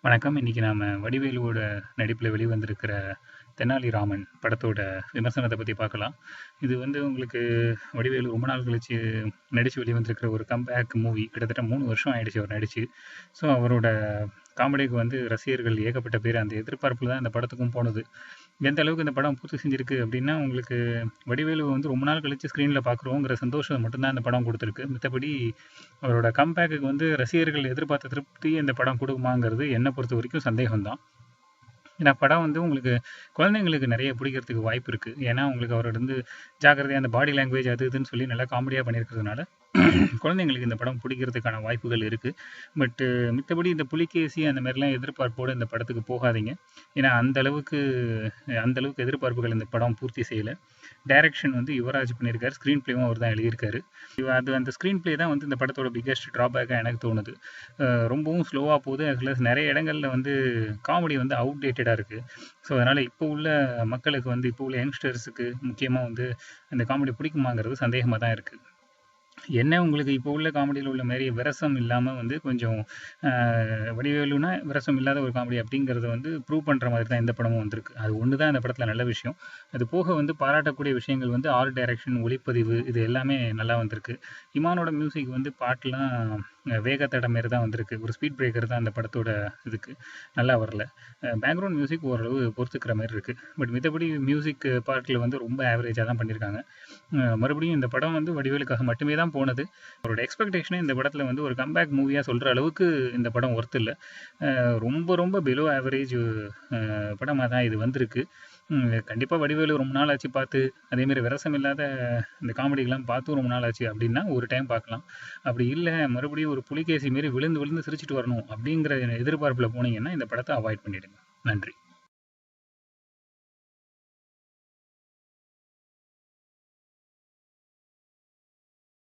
வணக்கம். இன்னைக்கு நாம வடிவேலுவோட நடிப்புல வெளிவந்திருக்கிற தெனாலிராமன் படத்தோட விமர்சனத்த பத்தி பார்க்கலாம். இது உங்களுக்கு வடிவேலு ரொம்ப நாள் கழிச்சு நடிச்சு வெளிவந்திருக்கிற ஒரு கம்பேக் மூவி. கிட்டத்தட்ட 3 வருஷம் ஆயிடுச்சு அவர் நடிச்சு. ஸோ அவரோட காமெடிக்கு ரசிகர்கள் ஏகப்பட்ட பேர். அந்த எதிர்பார்ப்புல தான் இந்த படத்துக்கும் போனது. எந்த அளவுக்கு இந்த படம் பூர்த்தி செஞ்சிருக்கு அப்படின்னா, வடிவேலு ரொம்ப நாள் கழிச்சு ஸ்க்ரீன்ல பார்க்குறோங்கிற சந்தோஷம் மட்டும்தான் இந்த படம் குடுத்துருக்கு. மித்தபடி அவரோட கம்பேக்குக்கு ரசிகர்கள் எதிர்பார்த்த திருப்தி இந்த படம் குடுக்குமாங்கிறது என்ன பொறுத்தவரைக்கும் சந்தேகம் தான். ஏன்னா படம் உங்களுக்கு குழந்தைங்களுக்கு நிறைய பிடிக்கிறதுக்கு வாய்ப்பு இருக்கு. ஏன்னா அவரோட ஜாக்கிரதையா அந்த பாடி லாங்குவேஜ் அது இதுன்னு சொல்லி நல்லா காமெடியா பண்ணியிருக்கிறதுனால குழந்தைங்களுக்கு இந்த படம் பிடிக்கிறதுக்கான வாய்ப்புகள் இருக்கு. பட் மித்தபடி இந்த புலிகேசி அந்த மாதிரிலாம் எதிர்பார்ப்போடு இந்த படத்துக்கு போகாதீங்க. ஏன்னா அந்த அளவுக்கு எதிர்பார்ப்புகள் இந்த படம் பூர்த்தி செய்யலை. டைரக்ஷன் யுவராஜ் பண்ணியிருக்காரு. ஸ்க்ரீன் பிளேவும் அவர் தான் எழுதியிருக்காரு. அந்த ஸ்க்ரீன் பிளே தான் இந்த படத்தோட பிக்கெஸ்ட் ட்ராபேக்காக எனக்கு தோணுது. ரொம்பவும் ஸ்லோவாக போகுது. அதில் நிறைய இடங்களில் காமெடி அவுடேட்டடாக இருக்குது. ஸோ அதனால் இப்போ உள்ள மக்களுக்கு இப்போ உள்ள யங்ஸ்டர்ஸுக்கு முக்கியமாக அந்த காமெடி பிடிக்குமாங்கிறது சந்தேகமாக தான் இருக்குது. என்ன இப்போ உள்ள காமெடியில் உள்ள மாதிரி விரசம் இல்லாமல் கொஞ்சம் வடிவேலுனா விரசம் இல்லாத ஒரு காமெடி அப்படிங்கிறத ப்ரூவ் பண்ணுற மாதிரி தான் இந்த படமும் வந்திருக்கு. அது ஒன்று தான் இந்த படத்தில் நல்ல விஷயம். அது போக பாராட்டக்கூடிய விஷயங்கள் ஆர்ட் டைரக்ஷன், ஒளிப்பதிவு இது எல்லாமே நல்லா வந்திருக்கு. இமானோட மியூசிக் பாட்டுலாம் வேகத்தட மாரி தான் வந்திருக்கு. ஒரு ஸ்பீட் பிரேக்கர் தான் அந்த படத்தோட இதுக்கு நல்லா வரல. பேக்ரவுண்ட் மியூசிக் ஓரளவு பொறுத்துக்கிற மாதிரி இருக்குது. பட் மித்தபடி மியூசிக் பார்ட்டில் ரொம்ப ஆவரேஜாக தான் பண்ணியிருக்காங்க. மறுபடியும் இந்த படம் வடிவேலுக்காக மட்டுமே தான் போனது. அவரோட எக்ஸ்பெக்டேஷனே இந்த படத்தில் ஒரு கம்பேக் மூவியாக சொல்கிற அளவுக்கு இந்த படம் ஒர்த் இல்லை. ரொம்ப ரொம்ப பிலோ ஆவரேஜ் படமாக தான் இது வந்திருக்கு. கண்டிப்பாக வடிவேலு ரொம்ப நாள் ஆச்சு பார்த்து, அதேமாரி விரசம் இல்லாத இந்த காமெடிகள்லாம் பார்த்தும் ரொம்ப நாள் ஆச்சு அப்படின்னா ஒரு டைம் பார்க்கலாம். அப்படி இல்லை மறுபடியும் ஒரு புலிகேசி மாரி விழுந்து விழுந்து சிரிச்சிட்டு வரணும் அப்படிங்கிற எதிர்பார்ப்பில் போனீங்கன்னா இந்த படத்தை அவாய்ட் பண்ணிடுங்க. நன்றி.